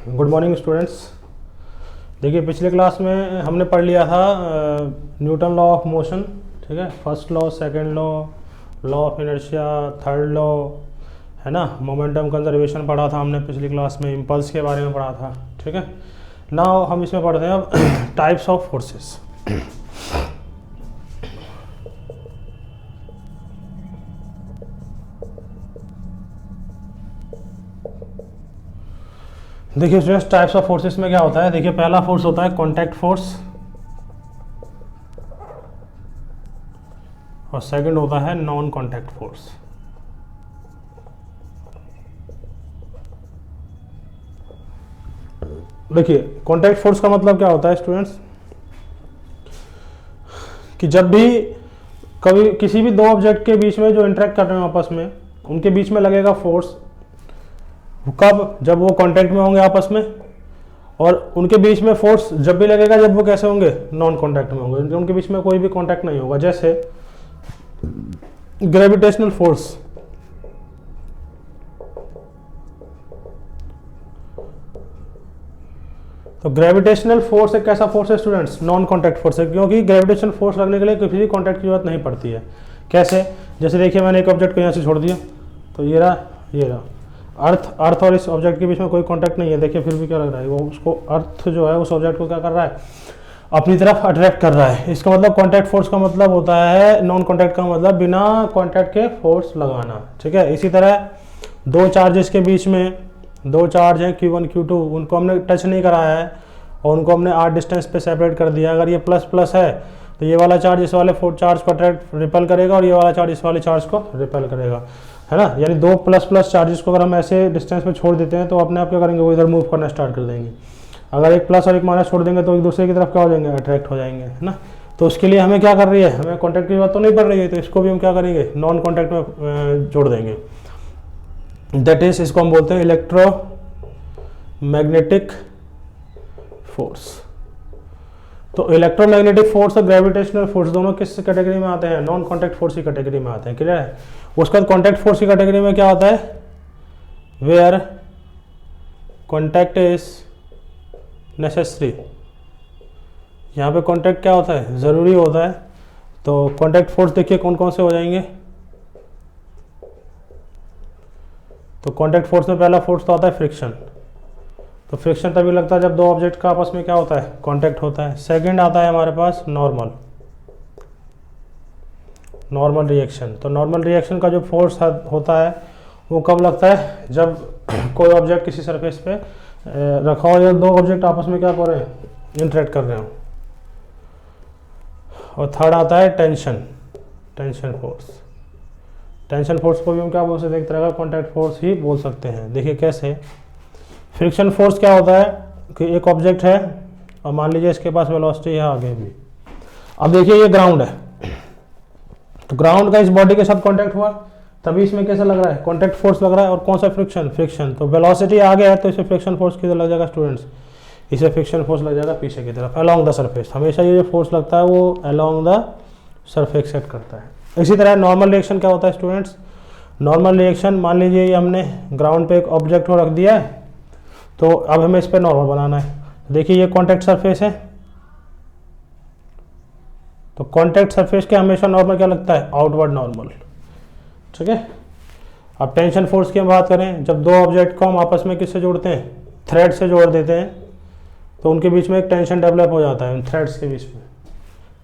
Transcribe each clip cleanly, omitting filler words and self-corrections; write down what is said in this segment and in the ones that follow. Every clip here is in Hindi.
Good morning students. देखिए पिछले क्लास में हमने पढ़ लिया था न्यूटन लॉ ऑफ मोशन, ठीक है। First law, second law, law of inertia, third law, है ना। मोमेंटम कंजर्वेशन पढ़ा था हमने पिछली क्लास में, इम्पल्स के बारे में पढ़ा था, ठीक है। नाउ हम इसमें पढ़ते हैं अब टाइप्स ऑफ फोर्सेस। देखिए स्टूडेंट्स, टाइप्स ऑफ फोर्सेस में क्या होता है। देखिए पहला फोर्स होता है कॉन्टैक्ट फोर्स और सेकंड होता है नॉन कॉन्टैक्ट फोर्स। देखिए कॉन्टैक्ट फोर्स का मतलब क्या होता है स्टूडेंट्स, कि जब भी कभी किसी भी दो ऑब्जेक्ट के बीच में जो इंटरेक्ट कर रहे हैं आपस में, उनके बीच में लगेगा फोर्स। कब? जब वो कांटेक्ट में होंगे आपस में। और उनके बीच में फोर्स जब भी लगेगा जब वो कैसे होंगे, नॉन कांटेक्ट में होंगे, उनके बीच में कोई भी कांटेक्ट नहीं होगा। जैसे ग्रेविटेशनल फोर्स, तो ग्रेविटेशनल फोर्स एक कैसा फोर्स है स्टूडेंट्स, नॉन कांटेक्ट फोर्स है, क्योंकि ग्रेविटेशनल फोर्स लगने के लिए किसी भी कांटेक्ट की जरूरत नहीं पड़ती है। कैसे? जैसे देखिए मैंने एक ऑब्जेक्ट को यहाँ से छोड़ दिया, तो ये रहा अर्थ और इस ऑब्जेक्ट के बीच में कोई कांटेक्ट नहीं है। देखिए फिर भी क्या लग रहा है, वो उसको अर्थ जो है उस ऑब्जेक्ट को क्या कर रहा है, अपनी तरफ अट्रैक्ट कर रहा है। इसका मतलब कांटेक्ट फोर्स का मतलब होता है, नॉन कांटेक्ट का मतलब बिना कांटेक्ट के फोर्स लगाना, ठीक है। इसी तरह दो चार्जेस के बीच में, दो चार्ज हैं Q1 Q2, उनको हमने टच नहीं कराया है और उनको हमने r डिस्टेंस पे सेपरेट कर दिया। अगर ये प्लस प्लस है तो ये वाला चार्ज इस वाले चार्ज को अट्रैक्ट रिपेल करेगा और ये वाला चार्ज इस वाले चार्ज को रिपेल करेगा, है ना। यानी दो प्लस प्लस चार्जेस को अगर हम ऐसे डिस्टेंस पे छोड़ देते हैं तो अपने आप क्या करेंगे, वो इधर मूव करना स्टार्ट कर देंगे। अगर एक प्लस और एक माइनस छोड़ देंगे तो एक दूसरे की तरफ क्या हो जाएंगे, अट्रैक्ट हो जाएंगे, है ना। तो उसके लिए हमें क्या कर रही है, हमें कॉन्टैक्ट की बात तो नहीं पड़ रही है, तो इसको भी हम क्या करेंगे, नॉन कॉन्टैक्ट में जोड़ देंगे। दैट इज, इसको हम बोलते हैं इलेक्ट्रोमैग्नेटिक फोर्स। तो इलेक्ट्रोमैग्नेटिक फोर्स और ग्रेविटेशनल फोर्स दोनों किस कैटेगरी में आते हैं, नॉन कॉन्टैक्ट फोर्स की कैटेगरी में आते हैं, क्लियर है। उसके बाद कॉन्टैक्ट फोर्स की कैटेगरी में क्या होता है, वेयर कॉन्टैक्ट इज नेसेसरी। यहाँ पे कॉन्टैक्ट क्या होता है, ज़रूरी होता है। तो कॉन्टैक्ट फोर्स देखिए कौन कौन से हो जाएंगे। तो कॉन्टैक्ट फोर्स में पहला फोर्स तो आता है फ्रिक्शन। तो फ्रिक्शन तभी लगता है जब दो ऑब्जेक्ट का आपस में क्या होता है, कांटेक्ट होता है। सेकंड आता है हमारे पास नॉर्मल रिएक्शन। तो नॉर्मल रिएक्शन का जो फोर्स होता है वो कब लगता है, जब कोई ऑब्जेक्ट किसी सरफेस पे रखा हो या दो ऑब्जेक्ट आपस में क्या कर रहे हैं, इंटरेक्ट कर रहे हो। और थर्ड आता है टेंशन फोर्स। टेंशन फोर्स को भी हम क्या बोल सकते हैं, एक तरह का कॉन्टैक्ट फोर्स ही बोल सकते हैं। देखिए कैसे, फ्रिक्शन फोर्स क्या होता है कि एक ऑब्जेक्ट है और मान लीजिए इसके पास वेलोसिटी है आगे भी। अब देखिए ये ग्राउंड है, तो ग्राउंड का इस बॉडी के साथ कांटेक्ट हुआ, तभी इसमें कैसा लग रहा है, कांटेक्ट फोर्स लग रहा है। और कौन सा फ्रिक्शन। तो वेलोसिटी आगे है तो इसे फ्रिक्शन फोर्स किधर लग जाएगा स्टूडेंट्स, इसे फ्रिक्शन फोर्स लग जाएगा पीछे की तरफ, अलोंग द सरफेस। हमेशा ये जो फोर्स लगता है वो अलोंग द सरफेस एक्ट करता है। इसी तरह नॉर्मल रिएक्शन क्या होता है स्टूडेंट्स, नॉर्मल रिएक्शन, मान लीजिए ये हमने ग्राउंड पे एक ऑब्जेक्ट को रख दिया है, तो अब हमें इस पर नॉर्मल बनाना है। देखिए ये कॉन्टैक्ट सरफेस है, तो कॉन्टैक्ट सरफेस के हमेशा नॉर्मल क्या लगता है, आउटवर्ड नॉर्मल, ठीक है। अब टेंशन फोर्स की हम बात करें, जब दो ऑब्जेक्ट को हम आपस में किससे जोड़ते हैं, थ्रेड से जोड़ देते हैं, तो उनके बीच में एक टेंशन डेवलप हो जाता है उन थ्रेड्स के बीच में,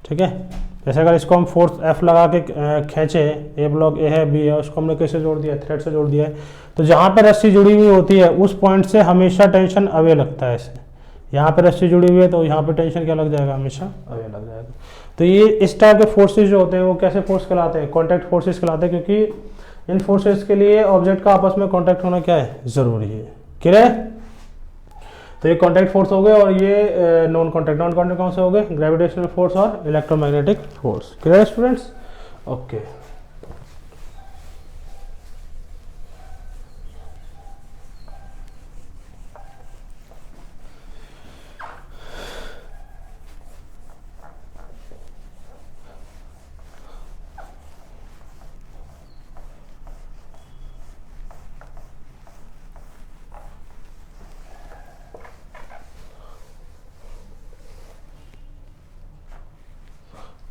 ठीक है। जैसे अगर इसको हम फोर्स F लगा के खींचे, ए ब्लॉक ए है बी है, उसको हमने किससे जोड़ दिया, थ्रेड से जोड़ दिया है, तो जहाँ पर रस्सी जुड़ी हुई होती है उस पॉइंट से हमेशा टेंशन अवे लगता है इसे। यहाँ पे रस्सी जुड़ी हुई है तो यहाँ पे टेंशन क्या लग जाएगा, हमेशा अवे लग जाएगा। तो ये इस टाइप के फोर्सेस जो होते हैं वो कैसे फोर्स कहलाते हैं, कॉन्टैक्ट फोर्सेस कहलाते हैं, क्योंकि इन फोर्सेस के लिए ऑब्जेक्ट का आपस में कॉन्टैक्ट होना क्या है, ज़रूरी है, क्लियर। तो ये कॉन्टैक्ट फोर्स हो गए और ये नॉन कॉन्टैक्ट कौन से हो गए, ग्रेविटेशनल फोर्स और electromagnetic force, clear students, okay.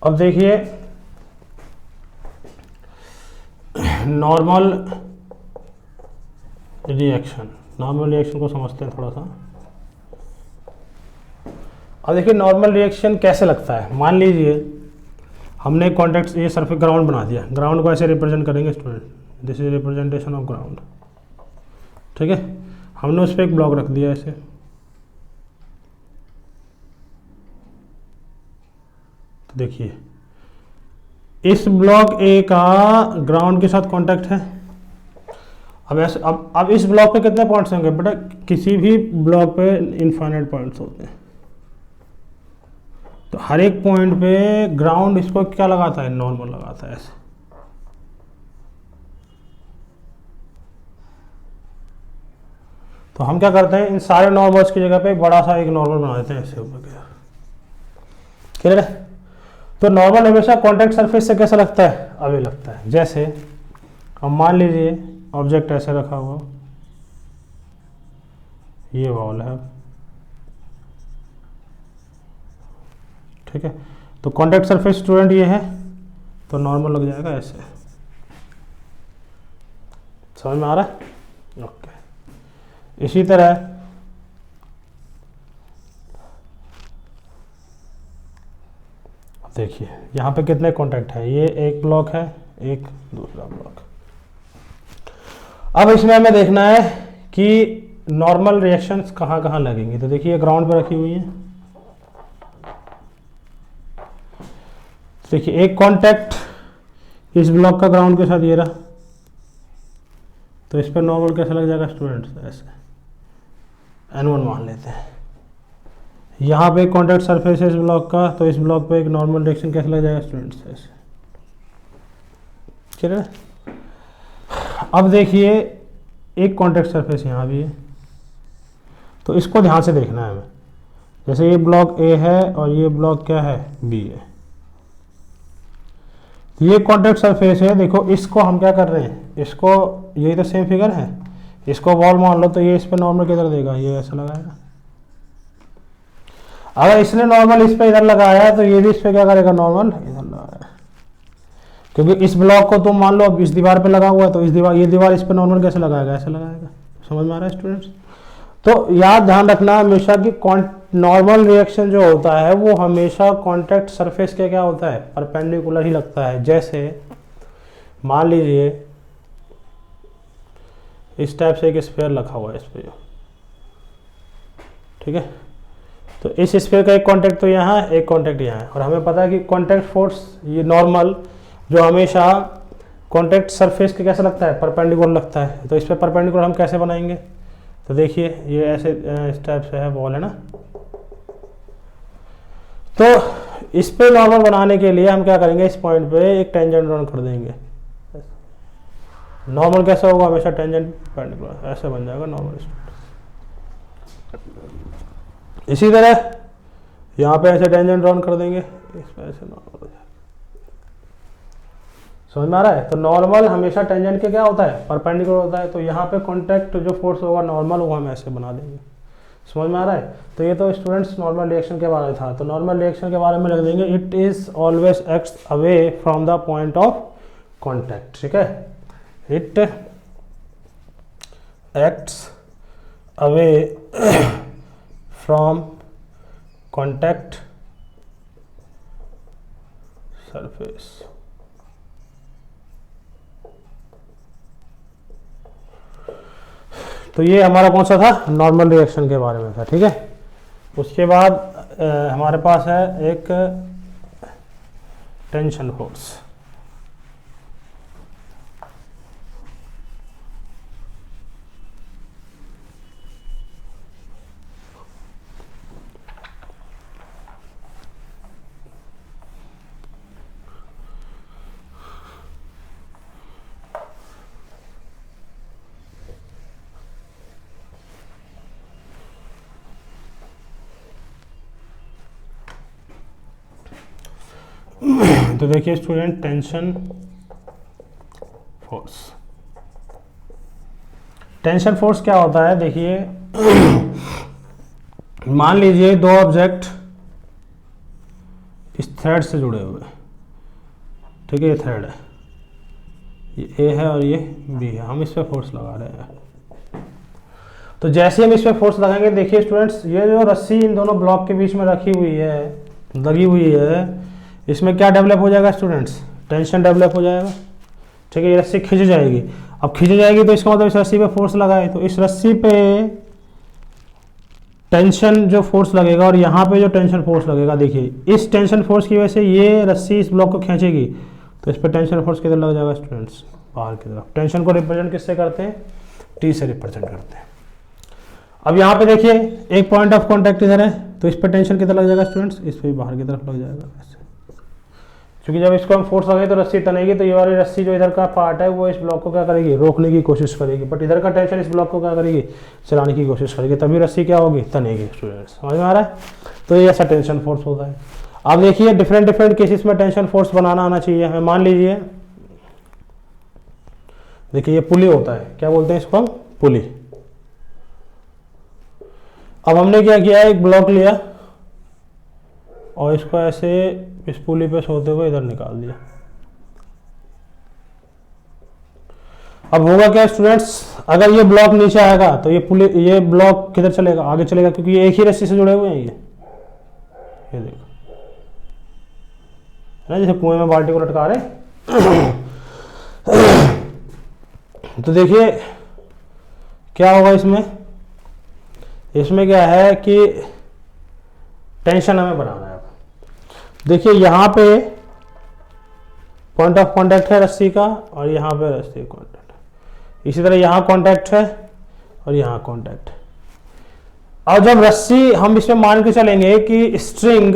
अब देखिए नॉर्मल रिएक्शन को समझते हैं थोड़ा सा। अब देखिए नॉर्मल रिएक्शन कैसे लगता है। मान लीजिए हमने कॉन्टेक्ट ये सरफेस ग्राउंड बना दिया, ग्राउंड को ऐसे रिप्रेजेंट करेंगे student, this is representation of ground, ठीक है। हमने उस पर एक ब्लॉक रख दिया ऐसे, तो देखिए इस ब्लॉक ए का ग्राउंड के साथ कांटेक्ट है। अब ऐसे अब इस ब्लॉक पे कितने पॉइंट्स होंगे बेटा, किसी भी ब्लॉक पे इनफाइनाइट पॉइंट्स होते हैं, तो हर एक पॉइंट पे ग्राउंड इसको क्या लगाता है, नॉर्मल लगाता है ऐसे। तो हम क्या करते हैं, इन सारे नॉर्मल्स की जगह पे बड़ा सा एक नॉर्मल बना देते हैं ऐसे ऊपर। क्लियर है। तो नॉर्मल हमेशा कॉन्टैक्ट सरफेस से कैसा लगता है, अवे लगता है। जैसे अब मान लीजिए ऑब्जेक्ट ऐसे रखा हुआ, ये वॉल है, ठीक है। तो कॉन्टैक्ट सरफेस स्टूडेंट ये है, तो नॉर्मल लग जाएगा ऐसे। समझ में आ रहा है? ओके। इसी तरह देखिए यहाँ पे कितने कॉन्टैक्ट है, ये एक ब्लॉक है, एक दूसरा ब्लॉक। अब इसमें हमें देखना है कि नॉर्मल रिएक्शंस कहाँ कहाँ लगेंगी। तो देखिए ग्राउंड पे रखी हुई है, देखिए एक कॉन्टैक्ट इस ब्लॉक का ग्राउंड के साथ ये रहा, तो इस पर नॉर्मल कैसे लग जाएगा स्टूडेंट्स, ऐसे N1 मान लेते हैं। यहाँ पे कॉन्टैक्ट सरफेस है इस ब्लॉक का, तो इस ब्लॉक पे एक नॉर्मल रिएक्शन कैसे लग जाएगा स्टूडेंट्स, ऐसे। चलिए अब देखिए एक कॉन्टैक्ट सरफेस यहाँ भी है, तो इसको ध्यान से देखना है हमें। जैसे ये ब्लॉक ए है और ये ब्लॉक क्या है, बी है। ये कॉन्टैक्ट सरफेस है, देखो इसको हम क्या कर रहे हैं, इसको यही तो सेम फिगर है, इसको वॉल मान लो, तो ये इस पे नॉर्मल किधर देगा, ये ऐसा लगाएगा। अगर इसने नॉर्मल इस पे इधर लगाया तो ये भी इस पे क्या करेगा, नॉर्मल इधर लगाएगा। क्योंकि इस ब्लॉक को तुम मान लो अब इस दीवार पे लगा हुआ है, तो इस दीवार, ये दीवार इस पे नॉर्मल कैसे लगाएगा, ऐसे लगाएगा। समझ में आ रहा है स्टूडेंट्स? तो याद ध्यान रखना हमेशा कि नॉर्मल रिएक्शन जो होता है वो हमेशा कॉन्टैक्ट सरफेस के क्या होता है, परपेंडिकुलर ही लगता है। जैसे मान लीजिए इस टाइप से एक स्फीयर रखा हुआ है इस पे, ठीक है। तो इस स्फीयर का एक कांटेक्ट तो यहाँ है, एक कांटेक्ट यहाँ है, और हमें पता है कि कांटेक्ट फोर्स ये नॉर्मल जो हमेशा कांटेक्ट सरफेस के कैसा लगता है, परपेंडिकुलर लगता है। तो इस पे परपेंडिकुलर हम कैसे बनाएंगे, तो देखिए ये ऐसे इस टाइप से है, वॉल है ना। तो इस पे नॉर्मल बनाने के लिए हम क्या करेंगे, इस पॉइंट पे एक टेंजेंट ड्रॉ कर देंगे। नॉर्मल कैसा होगा, हमेशा टेंजेंट परपेंडिकुलर, ऐसे बन जाएगा नॉर्मल। इसी तरह यहाँ पे ऐसे टेंजेंट ड्रॉ कर देंगे, इस पे ऐसे नॉर्मल हो जाएगा। समझ में आ रहा है? तो नॉर्मल हमेशा टेंजेंट के क्या होता है, परपेंडिकुलर होता है। तो यहाँ पे कॉन्टैक्ट जो फोर्स होगा नॉर्मल, वो हम ऐसे बना देंगे। समझ में आ रहा है? तो ये तो स्टूडेंट्स नॉर्मल रिएक्शन के बारे में था। तो नॉर्मल रिएक्शन के बारे में लिख देंगे, it is always acts away from the point of contact. ठीक है, it acts away from contact surface. तो ये हमारा कौन सा था, नॉर्मल रिएक्शन के बारे में था। ठीक है, उसके बाद हमारे पास है एक टेंशन फोर्स। तो देखिए student, tension force, tension force क्या होता है, देखिए मान लीजिए दो ऑब्जेक्ट इस थ्रेड से जुड़े हुए हैं, ठीक है, ये थ्रेड है, ये ए है और ये बी है, हम इस पर फोर्स लगा रहे हैं। तो जैसे हम इस पर फोर्स लगाएंगे, देखिए स्टूडेंट्स, ये जो रस्सी इन दोनों ब्लॉक के बीच में रखी हुई है, लगी हुई है, इसमें क्या डेवलप हो जाएगा स्टूडेंट्स? टेंशन डेवलप हो जाएगा। ठीक है, ये रस्सी खिंच जाएगी। अब खिंच जाएगी तो इसका मतलब इस रस्सी पे फोर्स लगाए, तो इस रस्सी पे टेंशन जो फोर्स लगेगा और यहाँ पे जो टेंशन फोर्स लगेगा, देखिए इस टेंशन फोर्स की वजह से ये रस्सी इस ब्लॉक को खींचेगी, तो इस पर टेंशन फोर्स किधर लग जाएगा स्टूडेंट्स? बाहर की तरफ। टेंशन को रिप्रेजेंट किससे करते हैं? टी से रिप्रेजेंट करते हैं। अब यहाँ पे देखिए एक पॉइंट ऑफ कॉन्टैक्ट इधर है, तो इस पर टेंशन किधर लग जाएगा स्टूडेंट्स? इस पर बाहर की तरफ लग जाएगा ऐसे, क्योंकि जब इसको हम फोर्स लगाएंगे तो रस्सी तनेगी, तो ये वाली रस्सी जो इधर का पार्ट है वो इस ब्लॉक को क्या करेगी? रोकने की कोशिश करेगी, बट इधर का टेंशन इस ब्लॉक को क्या करेगी? चलाने की कोशिश करेगी, तभी रस्सी क्या होगी? तनेगी। स्टूडेंट्स समझ में आ रहा है? तो ये ऐसा टेंशन फोर्स होता है। अब देखिए डिफरेंट डिफरेंट केसेस में टेंशन फोर्स बनाना आना चाहिए हमें। मान लीजिए देखिए ये पुली होता है, क्या बोलते हैं इसको हम? पुली। अब हमने क्या किया, एक ब्लॉक लिया और इसको ऐसे इस पुली पे सोते हुए इधर निकाल दिया। अब होगा क्या स्टूडेंट्स, अगर ये ब्लॉक नीचे आएगा तो ये पुली, ये ब्लॉक किधर चलेगा? आगे चलेगा, क्योंकि ये एक ही रस्सी से जुड़े हुए हैं। ये देखो है ना, जैसे कुएं में बाल्टी को लटका रहे। तो देखिए क्या होगा इसमें, इसमें क्या है कि टेंशन हमें बनाना है। देखिए यहाँ पे पॉइंट ऑफ कांटेक्ट है रस्सी का और यहाँ पे रस्सी का कांटेक्ट, इसी तरह यहाँ कांटेक्ट है और यहाँ कांटेक्ट। और जब रस्सी, हम इसमें मान के चलेंगे कि स्ट्रिंग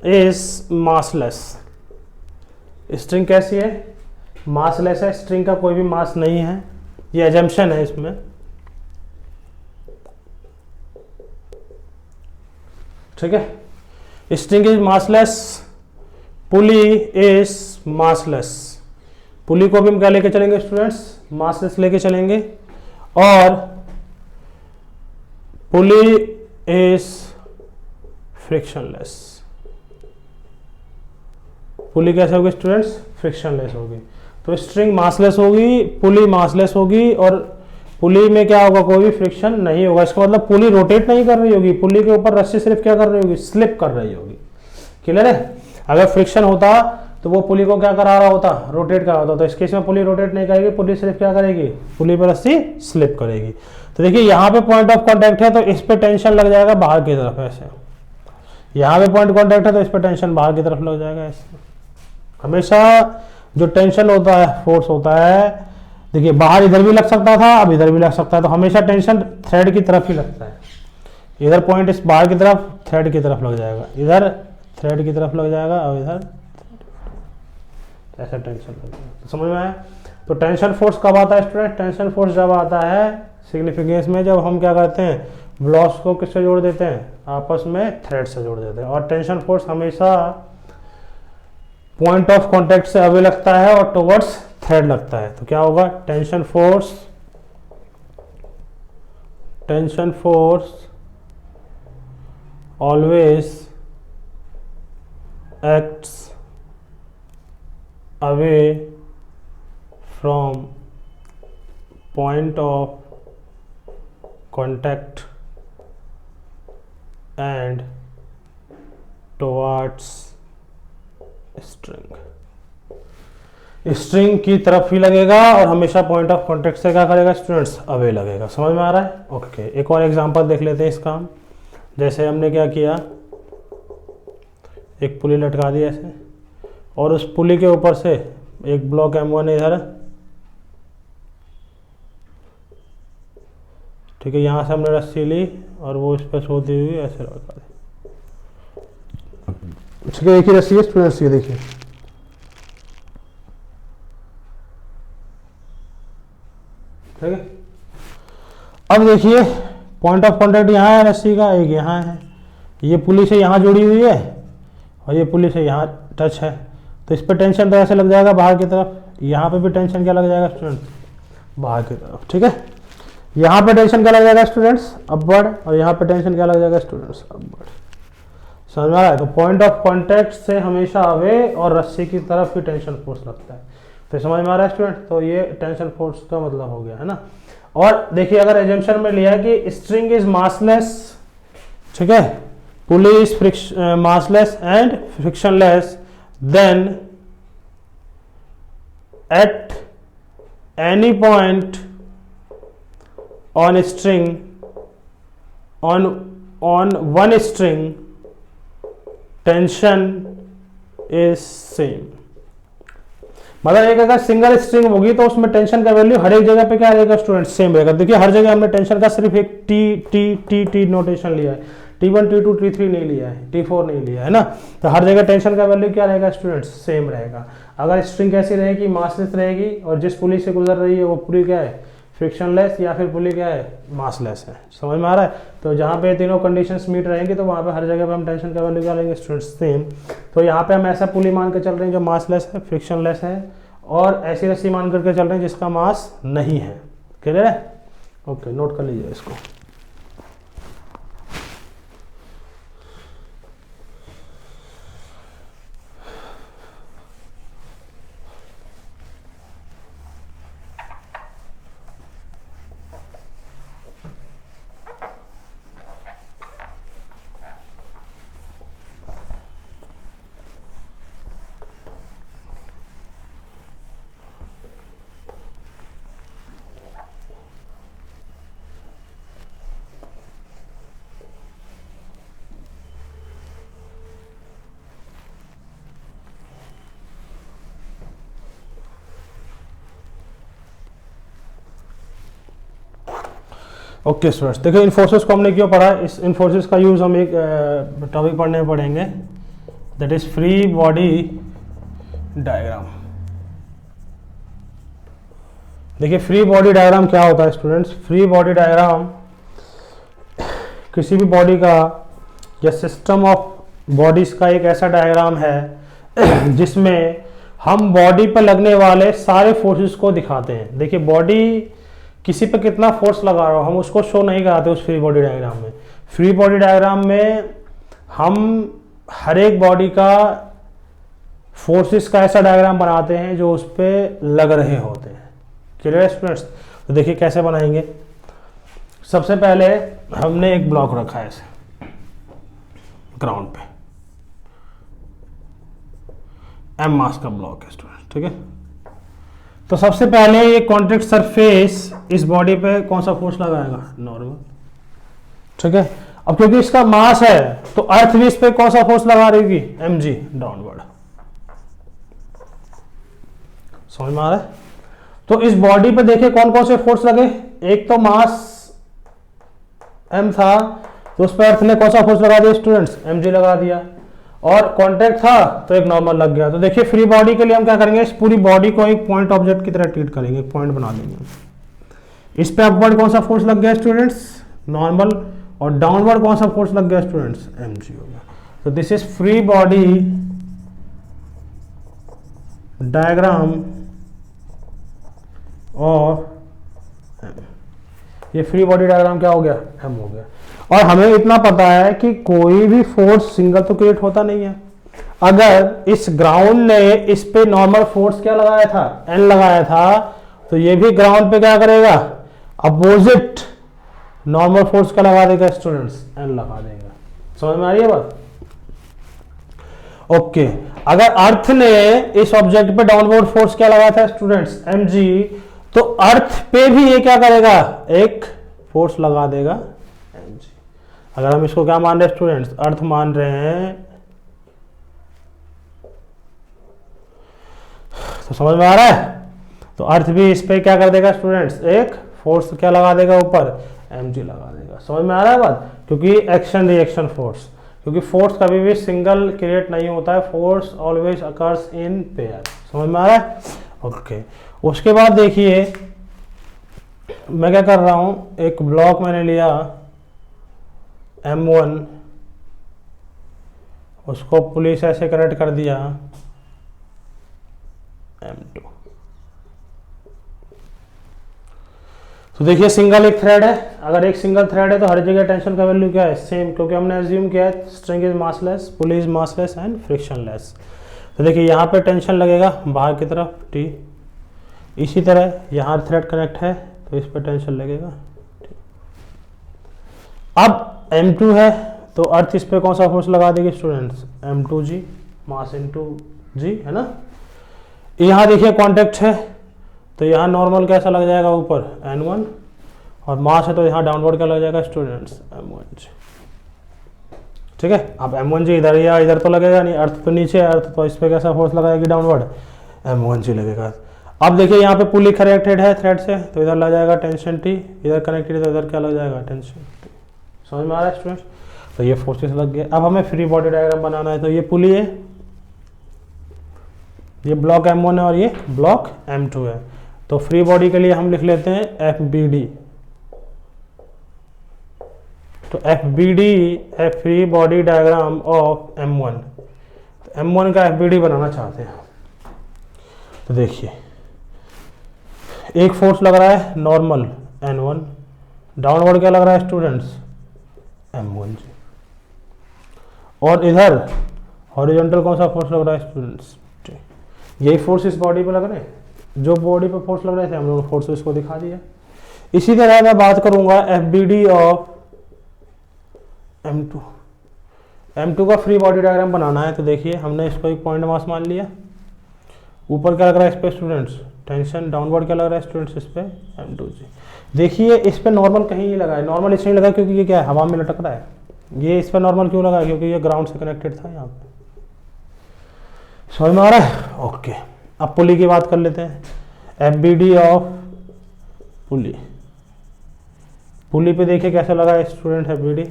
इज मासलेस। स्ट्रिंग कैसी है? मासलेस है, स्ट्रिंग का कोई भी मास नहीं है, ये एजम्पशन है इसमें। ठीक है, string is massless, pulley is massless. Pulley को भी हम क्या लेके चलेंगे स्टूडेंट्स? मासलेस लेके चलेंगे। और पुली इज फ्रिक्शनलेस। पुली कैसे होगी स्टूडेंट्स? फ्रिक्शनलेस होगी। तो स्ट्रिंग मासलेस होगी, पुली मासलेस होगी, और पुली में क्या होगा? कोई भी फ्रिक्शन नहीं होगा। इसका मतलब पुली रोटेट नहीं कर रही होगी, पुली के ऊपर रस्सी सिर्फ क्या कर रही होगी? स्लिप कर रही होगी। क्लियर है? अगर फ्रिक्शन होता तो वो पुली को क्या करा रहा होता? रोटेट करा होता। तो इस केस में पुली रोटेट नहीं करेगी, पुली सिर्फ क्या करेगी? पुली पर रस्सी स्लिप करेगी। तो देखिए यहाँ पे पॉइंट ऑफ कॉन्टैक्ट है, तो इस पे टेंशन लग जाएगा बाहर की तरफ ऐसे। यहाँ पे पॉइंट कॉन्टैक्ट है तो इस पे टेंशन बाहर की तरफ लग जाएगा ऐसे। हमेशा जो टेंशन होता है, फोर्स होता है, देखिए बाहर इधर भी लग सकता था, अब इधर भी लग सकता है, तो हमेशा टेंशन थ्रेड की तरफ ही लगता है। इधर पॉइंट इस बाहर की तरफ, थ्रेड की तरफ लग जाएगा, इधर थ्रेड की तरफ लग जाएगा और इधर ऐसा टेंशन लग जाएगा। तो समझ में आया? तो टेंशन फोर्स कब आता है स्टूडेंट? टेंशन फोर्स जब आता है सिग्निफिकेंस में, जब हम क्या करते हैं? ब्लॉक्स को किससे जोड़ देते हैं? आपस में थ्रेड से जोड़ देते हैं। और टेंशन फोर्स हमेशा पॉइंट ऑफ कांटेक्ट से अवे लगता है और टुवर्ड्स थ्रेड लगता है। तो क्या होगा? Tension force always acts away from point of contact and towards string. String की तरफ ही लगेगा और हमेशा पॉइंट ऑफ कांटेक्ट से क्या करेगा स्टूडेंट्स? अवे लगेगा। समझ में आ रहा है? ओके, एक और एग्जांपल देख लेते हैं इसका हम। जैसे हमने क्या किया, एक पुली लटका दी ऐसे, और उस पुली के ऊपर से एक ब्लॉक M1 इधर, ठीक है, यहाँ से हमने रस्सी ली और वो इस पर सोती हुई ऐसे लटका दी। ठीक है, एक ही रस्सी है स्टूडेंट्स, ये देखिए, ठीक है। अब देखिए पॉइंट ऑफ कांटेक्ट यहाँ है रस्सी का, एक यहाँ है, ये पुली से यहाँ जुड़ी हुई है और ये पुली से यहाँ टच है, तो इस पर टेंशन तो ऐसे लग जाएगा बाहर की तरफ, यहाँ पे भी टेंशन क्या लग जाएगा स्टूडेंट्स? बाहर की तरफ। ठीक है, यहाँ पे टेंशन क्या लग जाएगा स्टूडेंट्स? अपवर्ड, और यहाँ पे टेंशन क्या लग जाएगा स्टूडेंट्स? अपवर्ड। समझ में आ रहा है? तो पॉइंट ऑफ कांटेक्ट से हमेशा अवे और रस्सी की तरफ ही टेंशन फोर्स लगता है। तो समझ में आ रहा है स्टूडेंट? तो ये टेंशन फोर्स का मतलब हो गया है ना। और देखिए अगर एजम्पशन में लिया कि स्ट्रिंग इज मासलेस, ठीक है, pulley is massless and frictionless, then at any point on string on one string tension is same। मतलब एक अगर सिंगल स्ट्रिंग होगी तो उसमें टेंशन का वैल्यू हर एक जगह पे क्या रहेगा स्टूडेंट? सेम रहेगा। देखिए हर जगह हमने टेंशन का सिर्फ एक T T T T notation लिया है, T1 T2 T3 नहीं लिया है, T4 नहीं लिया है ना। तो हर जगह टेंशन का वैल्यू क्या रहेगा स्टूडेंट्स? सेम रहेगा। अगर स्ट्रिंग कैसी रहेगी? मासलेस रहेगी, और जिस पुली से गुजर रही है वो पुली क्या है? फ्रिक्शनलेस, या फिर पुली क्या है? मासलेस है। समझ में आ रहा है? तो जहाँ पे तीनों कंडीशंस मीट रहेंगी तो वहाँ पे हर जगह पे हम टेंशन का वैल्यू क्या लेंगे स्टूडेंट्स? सेम। तो यहाँ पे हम ऐसा पुली मान के चल रहे हैं जो मासलेस है, फ्रिक्शनलेस है, और ऐसी रस्सी मान करके चल रहे हैं जिसका मास नहीं है। क्लियर है? ओके, नोट कर लीजिए इसको। ओके स्टूडेंट्स, देखिए इन फोर्सेस को हमने क्यों पढ़ा? इस इन फोर्सेस का यूज हम एक टॉपिक पढ़ने में पढ़ेंगे, that is free body diagram. देखिए फ्री बॉडी डायग्राम क्या होता है स्टूडेंट्स? फ्री बॉडी डायग्राम किसी भी बॉडी का या सिस्टम ऑफ बॉडीज का एक ऐसा डायग्राम है जिसमें हम बॉडी पर लगने वाले सारे फोर्सेस को दिखाते हैं। देखिए बॉडी किसी पे कितना फोर्स लगा रहा हो हम उसको शो नहीं कराते उस फ्री बॉडी डायग्राम में। फ्री बॉडी डायग्राम में हम हर एक बॉडी का फोर्सेस का ऐसा डायग्राम बनाते हैं जो उस पर लग रहे होते हैं। Clear students? तो देखिए कैसे बनाएंगे। सबसे पहले हमने एक ब्लॉक रखा है ऐसे ग्राउंड पे, एम मास का ब्लॉक है स्टूडेंट, ठीक है। तो सबसे पहले ये कॉन्टैक्ट सरफेस इस बॉडी पे कौन सा फोर्स लगाएगा? नॉर्मल, ठीक है। अब क्योंकि इसका मास है तो अर्थ भी इस पे कौन सा फोर्स लगा रहेगी? mg downward. समझ में आ रहा है? तो इस बॉडी पे देखिए कौन कौन से फोर्स लगे। एक तो मास m था तो उस पर अर्थ ने कौन सा फोर्स लगा दिया स्टूडेंट्स? mg लगा दिया। और कांटेक्ट था तो एक नॉर्मल लग गया। तो देखिए फ्री बॉडी के लिए हम क्या करेंगे? इस पूरी बॉडी को एक पॉइंट ऑब्जेक्ट की तरह ट्रीट करेंगे, पॉइंट बना देंगे। इस पे अपवर्ड कौन सा फोर्स लग गया स्टूडेंट्स? नॉर्मल। और डाउनवर्ड कौन सा फोर्स लग गया स्टूडेंट्स? mg हो गया। तो this is free body diagram और ये फ्री बॉडी डायग्राम क्या हो गया? m हो गया। और हमें इतना पता है कि कोई भी फोर्स सिंगल तो क्रिएट होता नहीं है। अगर इस ग्राउंड ने इस पे नॉर्मल फोर्स क्या लगाया था? n लगाया था, तो ये भी ग्राउंड पे क्या करेगा? अपोजिट नॉर्मल फोर्स क्या लगा देगा स्टूडेंट्स? n लगा देगा। समझ में आ रही है बात? ओके। अगर अर्थ ने इस ऑब्जेक्ट पे डाउनवर्ड फोर्स क्या लगाया था स्टूडेंट्स? mg, तो अर्थ पे भी ये क्या करेगा? एक फोर्स लगा देगा mg। अगर हम इसको क्या मान रहे हैं स्टूडेंट्स? अर्थ मान रहे हैं, तो समझ में आ रहा है? तो अर्थ भी इस पे क्या कर देगा स्टूडेंट्स? एक फोर्स क्या लगा देगा ऊपर? mg लगा देगा। समझ में आ रहा है बात? क्योंकि एक्शन रिएक्शन फोर्स, क्योंकि फोर्स कभी भी सिंगल क्रिएट नहीं होता है, force always occurs in pair. समझ में आ रहा है? ओके। उसके बाद देखिए मैं क्या कर रहा हूं, एक ब्लॉक मैंने लिया m1, उसको पुलिस ऐसे कनेक्ट कर दिया m2। तो देखिए सिंगल एक थ्रेड है, अगर एक सिंगल थ्रेड है तो हर जगह टेंशन का वैल्यू क्या है, सेम, क्योंकि हमने एज्यूम किया है string is massless, pulley is massless and frictionless. तो देखिए यहाँ पे टेंशन लगेगा बाहर की तरफ टी, इसी तरह यहाँ थ्रेड कनेक्ट है तो इस पर टेंशन लगेगा। अब M2 है तो अर्थ इस पे कौन सा फोर्स लगा देगी स्टूडेंट्स, M2G, मास इनटू जी, है ना। यहाँ देखिए कॉन्टेक्ट है तो यहाँ नॉर्मल कैसा लग जाएगा ऊपर N1, और मास है तो यहाँ डाउनवर्ड क्या लग जाएगा स्टूडेंट्स, M1G। ठीक है, अब M1G इधर या इधर तो लगेगा नहीं, अर्थ तो नीचे है, अर्थ तो इस पर कैसा फोर्स लगाएगी डाउनवर्ड, M1G लगेगा। अब देखिए यहाँ पे पुली कनेक्टेड है थ्रेड से तो इधर लग जाएगा टेंशन T, इधर कनेक्टेड है तो इधर क्या लग जाएगा टेंशन T। समझ में आ रहा है स्टूडेंट्स। तो ये फोर्सेस लग गए। अब हमें फ्री बॉडी डायग्राम बनाना है, तो ये पुली है, ये ब्लॉक M1 है और ये ब्लॉक M2 है। तो फ्री बॉडी के लिए हम लिख लेते हैं FBD। तो FBD है free body diagram of M1। तो M1 का FBD बनाना चाहते हैं। तो देखिए एक फोर्स लग रहा है नॉर्मल N1, डाउनवर्ड क्या लग रहा है स्टूडेंट्स, M1G, और इधर हॉरिजॉन्टल कौन सा फोर्स लग रहा है स्टूडेंट्स, यही फोर्स इस बॉडी पे लग रहे हैं, जो बॉडी पे फोर्स लग रहे थे हम लोगों ने फोर्स इसको दिखा दिया। इसी तरह मैं बात करूंगा FBD ऑफ M2। M2 का फ्री बॉडी डायग्राम बनाना है, तो देखिए हमने इसको एक पॉइंट मास मान लिया, ऊपर क्या लग रहा है इस पे स्टूडेंट्स टेंशन, डाउनवर्ड क्या लग रहा है स्टूडेंट्स इस पे M2G। देखिए इस पे नॉर्मल कहीं नहीं लगा है, नॉर्मल इसलिए लगा क्योंकि ये क्या है हवा में लटक रहा है। ये इस पे नॉर्मल क्यों लगा है, क्योंकि ये ग्राउंड से कनेक्टेड था यहाँ पे। समझ में आ रहा है, ओके। अब पुली की बात कर लेते हैं, FBD ऑफ पुली। पुली पे देखिए कैसा लगा है स्टूडेंट FBD,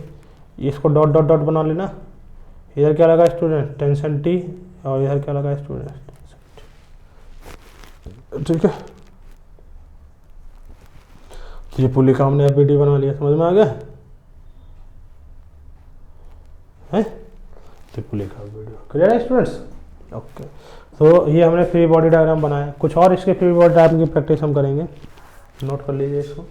इसको डॉट डॉट डॉट बना लेना, इधर क्या लगा स्टूडेंट टेंशन T, और इधर क्या लगा स्टूडेंट, ठीक है। ये पुली का हमने FBD बना लिया, समझ में आ गया है, तो पुली का FBD क्लियर है स्टूडेंट्स, ओके। तो ये हमने फ्री बॉडी डायग्राम बनाया, कुछ और इसके फ्री बॉडी डायग्राम की प्रैक्टिस हम करेंगे, नोट कर लीजिए इसको।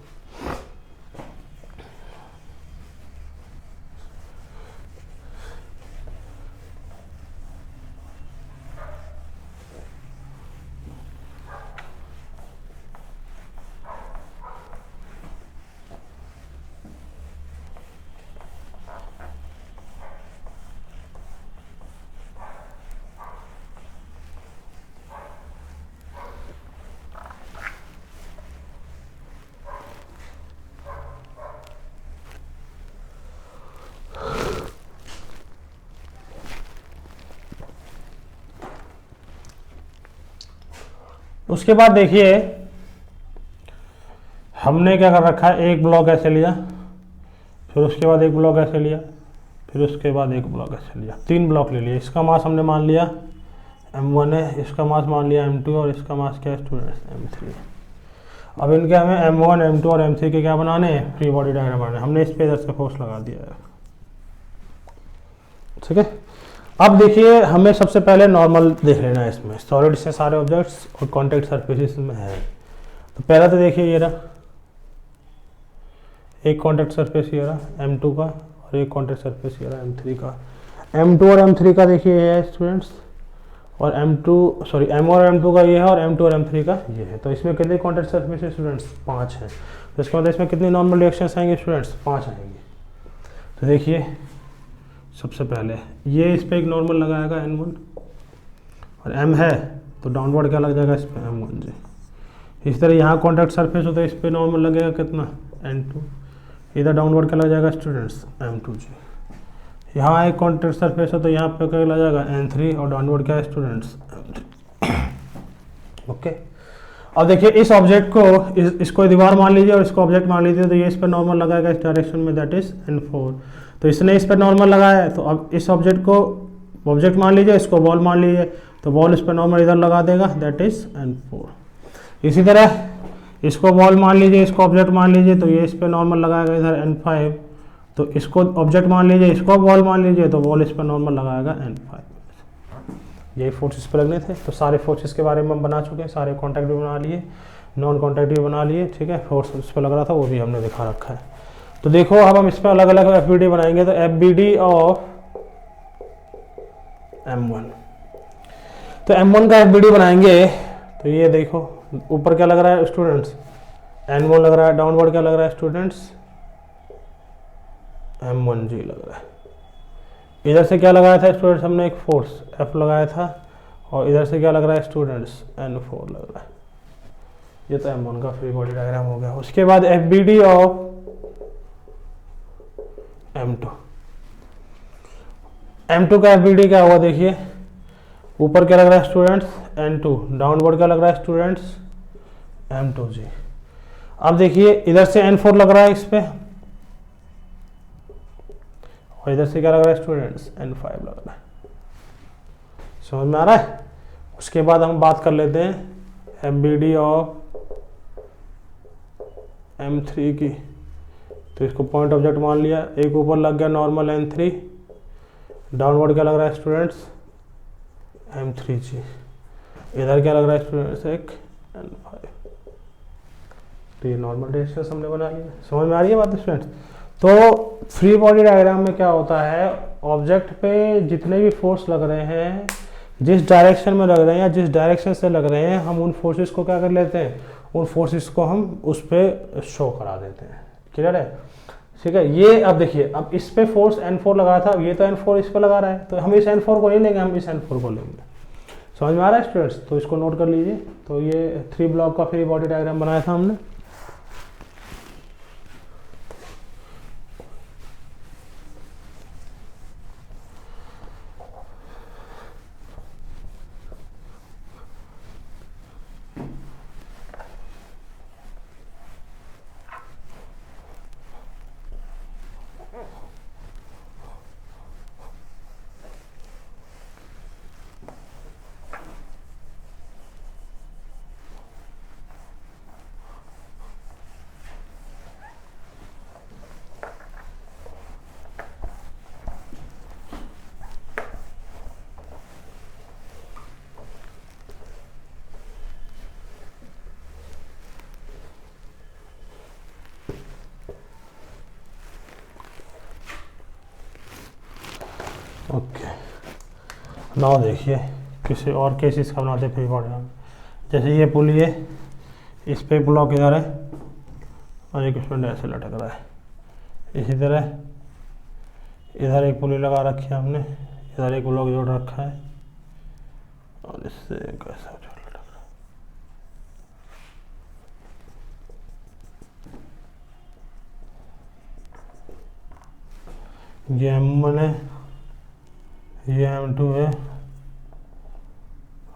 उसके बाद देखिए हमने क्या कर रखा है, एक ब्लॉक ऐसे लिया, फिर उसके बाद एक ब्लॉक ऐसे लिया, फिर उसके बाद एक ब्लॉक ऐसे लिया, 3 ब्लॉक ले लिए। इसका मास हमने मान लिया M1 है, इसका मास मान लिया M2 और इसका मास क्या है स्टूडेंट्स M3। अब इनके हमें M1 M2 और M3 के क्या बनाने हैं, फ्री बॉडी डायग्राम बनाने। हमने इस पे इधर से फोर्स लगा दिया है, ठीक है। अब देखिए हमें सबसे पहले नॉर्मल देख लेना है, इसमें सॉलिड से सारे ऑब्जेक्ट्स और कॉन्टैक्ट सरफेसेस में है। तो पहला तो देखिए ये रहा एक कॉन्टैक्ट सरफेस, ये रहा M2 का, और एक कॉन्टैक्ट सरफेस ये रहा M3 का। M2 और M3 का देखिए ये है स्टूडेंट्स, और M1 और M2 का ये है, और M2 और M3 का ये है। तो इसमें कितने कॉन्टैक्ट सरफेस है स्टूडेंट्स, 5 हैं। तो इसके बाद इसमें कितनी नॉर्मल रिएक्शंस आएंगे स्टूडेंट्स, 5 आएंगे। तो देखिए सबसे पहले ये इस पर एक नॉर्मल लगाएगा N1, और M है तो डाउनवर्ड क्या लग जाएगा इस पर M1G। इस तरह यहाँ कॉन्टैक्ट सरफेस हो तो इस पर नॉर्मल लगेगा कितना N2, इधर डाउनवर्ड क्या लग जाएगा स्टूडेंट्स M2G। यहाँ एक कॉन्टैक्ट सरफेस है तो यहाँ पे क्या लग जाएगा N3, और डाउनवर्ड क्या है स्टूडेंट्स M3। ओके। अब देखिए इस ऑब्जेक्ट को इसको दीवार मान लीजिए और इसको ऑब्जेक्ट मान लीजिए, तो ये इस पर नॉर्मल लगाएगा इस डायरेक्शन में, दैट इज N4। तो इसने इस पर नॉर्मल लगाया है, तो अब इस ऑब्जेक्ट को ऑब्जेक्ट मान लीजिए, इसको बॉल मान लीजिए, तो बॉल इस पर नॉर्मल इधर लगा देगा, दैट इज N4। इसी तरह इसको बॉल मान लीजिए, इसको ऑब्जेक्ट मान लीजिए, तो ये इस पर नॉर्मल लगाएगा इधर N5। तो इसको ऑब्जेक्ट मान लीजिए, इसको बॉल मान लीजिए, तो बॉल इस पर नॉर्मल लगाएगा N5। यही फोर्सेस पे लगने थे। तो सारे फोर्सेस के बारे में हम बना चुके हैं, सारे कॉन्टैक्ट भी बना लिए, नॉन कॉन्टैक्ट भी बना लिए, ठीक है। फोर्स उस पर लग रहा था वो भी हमने दिखा रखा है। तो देखो अब हम इस पर अलग अलग FBD बनाएंगे। तो FBD ऑफ M1, तो M1 का FBD बनाएंगे। तो ये देखो ऊपर क्या लग रहा है स्टूडेंट्स, N1 लग रहा है, डाउनवर्ड क्या लग रहा है स्टूडेंट्स, M1G लग रहा है। इधर से क्या लगाया था स्टूडेंट्स, हमने एक फोर्स F लगाया था, और इधर से क्या लग रहा है स्टूडेंट्स, N4 लग रहा है। ये तो M1 का फ्री बॉडी डायग्राम हो गया। उसके बाद FBD ऑफ M2, M2 का FBD क्या हुआ देखिए, ऊपर क्या लग रहा है स्टूडेंट्स, N2, डाउनवर्ड क्या लग रहा है स्टूडेंट्स, M2G। अब देखिए इधर से N4 लग रहा है इस पे, और इधर से क्या लग रहा है स्टूडेंट्स, N5 लग रहा है। समझ में आ रहा है। उसके बाद हम बात कर लेते हैं FBD ऑफ M3 की। तो इसको पॉइंट ऑब्जेक्ट मान लिया, एक ऊपर लग गया नॉर्मल N3, डाउनवर्ड क्या लग रहा है स्टूडेंट्स, M3G। इधर क्या लग रहा है स्टूडेंट्स, एक N5। तो ये नॉर्मल रेशियोस हमने बना लिया। समझ में आ रही है बात स्टूडेंट्स। तो फ्री बॉडी डायग्राम में क्या होता है, ऑब्जेक्ट पे जितने भी फोर्स लग रहे हैं, जिस डायरेक्शन में लग रहे हैं या जिस डायरेक्शन से लग रहे हैं, हम उन फोर्सेस को क्या कर लेते हैं, उन फोर्सेस को हम उस पर शो करा देते हैं। क्लियर है, ठीक है। ये अब देखिए, अब इस पे फोर्स N4 लगाया था, अब ये तो N4 इस पे लगा रहा है, तो हम इस N4 को नहीं लेंगे, हम इस N4 को लेंगे। समझ में आ रहा है स्टूडेंट्स। तो इसको नोट कर लीजिए। तो ये 3 ब्लॉक का फ्री बॉडी डायग्राम बनाया था हमने। ओके, नाउ देखिए किसी और केसेस का बनाते फ्री बॉडी डायग्राम। जैसे ये पुली है, इस पे ब्लॉक इधर है और एक स्टूडेंट ऐसे लटक रहा है। इसी तरह इधर एक पुली लगा रखी है हमने, इधर एक ब्लॉक जोड़ रखा है और इससे कैसा लटक रहा है। ये M1 है, ये M2 है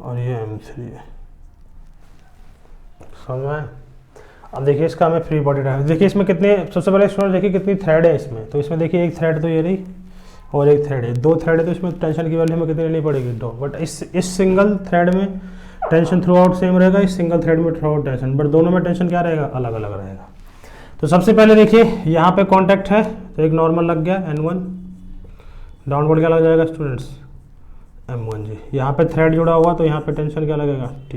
और ये M3 है। समझ में आया। अब देखिए इसका हमें फ्री बॉडी डायग्राम, देखिए इसमें कितने, सबसे पहले स्टूडेंट देखिए कितनी थ्रेड है इसमें। तो इसमें देखिए एक थ्रेड तो ये रही और एक थ्रेड है, 2 थ्रेड है। तो इसमें टेंशन की वैल्यू हमें कितनी लेनी पड़ेगी, 2। बट इस सिंगल थ्रेड में टेंशन थ्रू आउट सेम रहेगा, इस सिंगल थ्रेड में थ्रू आउट टेंशन, बट दोनों में टेंशन क्या रहेगा, अलग अलग रहेगा। तो सबसे पहले देखिए यहाँ पे कॉन्टैक्ट है, तो एक नॉर्मल लग गया N1, डाउनवर्ड क्या लग जाएगा स्टूडेंट्स, M1G। यहाँ पे थ्रेड जुड़ा हुआ तो यहाँ पे टेंशन क्या लगेगा, T।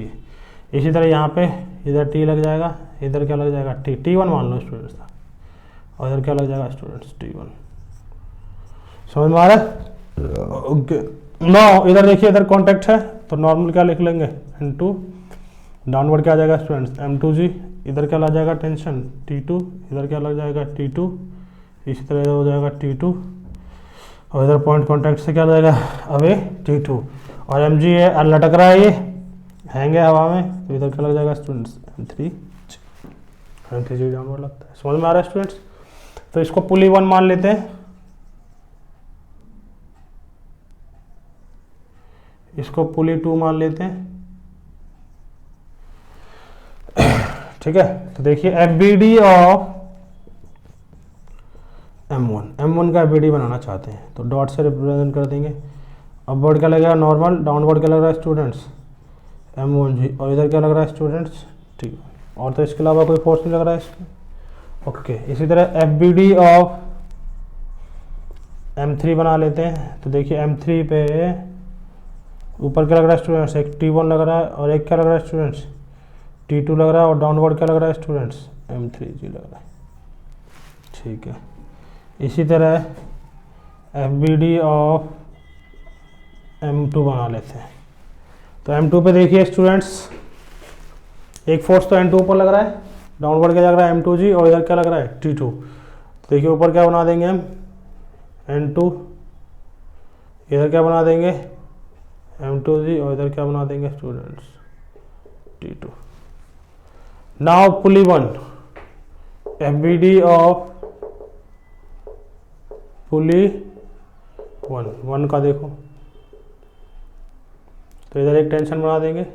इसी तरह यहाँ पे इधर T लग जाएगा, इधर क्या लग जाएगा, T1 मान लो स्टूडेंट्स था, और इधर क्या लग जाएगा स्टूडेंट्स, T1। समझ में आ रहा है। ओके, नाउ इधर देखिए इधर कॉन्टैक्ट है तो नॉर्मल क्या लिख लेंगे, N2, डाउनवर्ड क्या आ जाएगा स्टूडेंट्स, M2G। इधर क्या लग जाएगा टेंशन, T2, इधर क्या लग जाएगा T2, इसी तरह इधर हो जाएगा T2, और इधर पॉइंट कॉन्टैक्ट से क्या जाएगा अवे T2, और MG है और लटक रहा है, ये हैंग है हवा में, तो इधर क्या लग जाएगा स्टूडेंट्स, M3G डाउनवर्ड लगता है। समझ में आ रहा है स्टूडेंट्स। तो इसको पुली 1 मान लेते हैं, इसको पुली 2 मान लेते हैं, ठीक है। तो देखिए FBD ऑफ M1 का FBD बनाना चाहते हैं तो डॉट से रिप्रेजेंट कर देंगे। अपवर्ड क्या लगेगा नॉर्मल, डाउनवर्ड क्या लग रहा है स्टूडेंट्स, M1G, और इधर क्या लग रहा है स्टूडेंट्स, ठीक। और तो इसके अलावा कोई फोर्स नहीं लग रहा है इसमें। ओके, इसी तरह FBD ऑफ M3 बना लेते हैं। तो देखिए M3 पे ऊपर क्या लग रहा है स्टूडेंट्स, एक T1 लग रहा है और एक क्या लग रहा है स्टूडेंट्स, T2 लग रहा है, और डाउनवर्ड क्या लग रहा है स्टूडेंट्स, M3G लग रहा है। ठीक है, इसी तरह FBD ऑफ M2 बना लेते हैं। तो M2 पे देखिए स्टूडेंट्स, एक फोर्स तो N2 ऊपर लग रहा है, डाउनवर्ड क्या लग रहा है M2G, और इधर क्या लग रहा है T2। तो देखिए ऊपर क्या बना देंगे हम N2, इधर क्या बना देंगे M2G, और इधर क्या बना देंगे students T2। Now pulley 1, FBD of pulley 1 का देखो, तो इधर एक टेंशन बना देंगे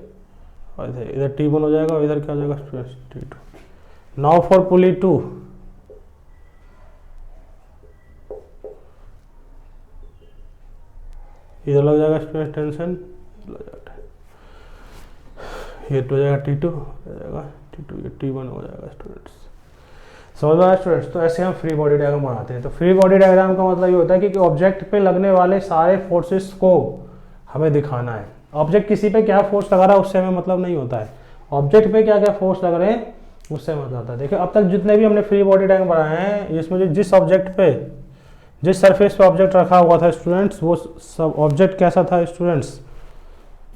और इधर T1 हो जाएगा, और इधर क्या हो जाएगा स्टूडेंट्स T2। नाउ फॉर पुली 2, इधर लग जाएगा स्टूडेंट टेंशन, ये तो हो जाएगा T2, हो जाएगा T2, ये T1 हो जाएगा स्टूडेंट्स। समझ में आया स्टूडेंट्स? तो ऐसे हम फ्री बॉडी डायग्राम बनाते हैं। तो फ्री बॉडी डायग्राम का मतलब ये होता है कि ऑब्जेक्ट पे लगने वाले सारे फोर्सेस को हमें दिखाना है। ऑब्जेक्ट किसी पे क्या फोर्स लगा रहा है उससे हमें मतलब नहीं होता है, ऑब्जेक्ट पे क्या क्या फोर्स लग रहे हैं उससे मतलब होता है। देखिए अब तक जितने भी हमने फ्री बॉडी डायग्राम बनाए हैं, इसमें जिस ऑब्जेक्ट पे, जिस सरफेस पे ऑब्जेक्ट रखा हुआ था स्टूडेंट्स, वो सब ऑब्जेक्ट कैसा था स्टूडेंट्स,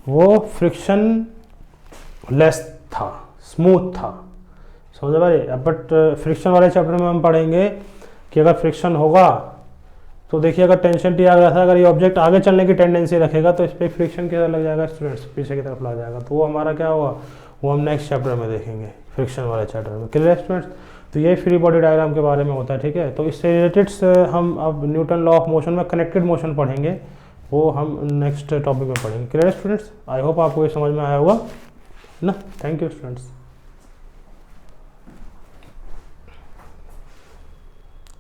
वो फ्रिक्शन लेस था, स्मूथ था। समझ भाई? बट फ्रिक्शन वाले चैप्टर में हम पढ़ेंगे कि अगर फ्रिक्शन होगा तो देखिए अगर टेंशन टी आ गया था, अगर ये ऑब्जेक्ट आगे चलने की टेंडेंसी रखेगा तो इस पर फ्रिक्शन किधर लग जाएगा स्टूडेंट्स, पीछे की तरफ लग जाएगा। तो वो हमारा क्या होगा, वो हम नेक्स्ट चैप्टर में देखेंगे, फ्रिक्शन वाले चैप्टर में। क्लियर है स्टूडेंट्स? तो ये फ्री बॉडी डायग्राम के बारे में होता है। ठीक है, तो इससे रिलेटेड हम अब न्यूटन लॉ ऑफ मोशन में कनेक्टेड मोशन पढ़ेंगे, वो हम नेक्स्ट टॉपिक में पढ़ेंगे। क्लियर है स्टूडेंट्स? आई होप आपको ये समझ में आया होगा ना। Thank you students.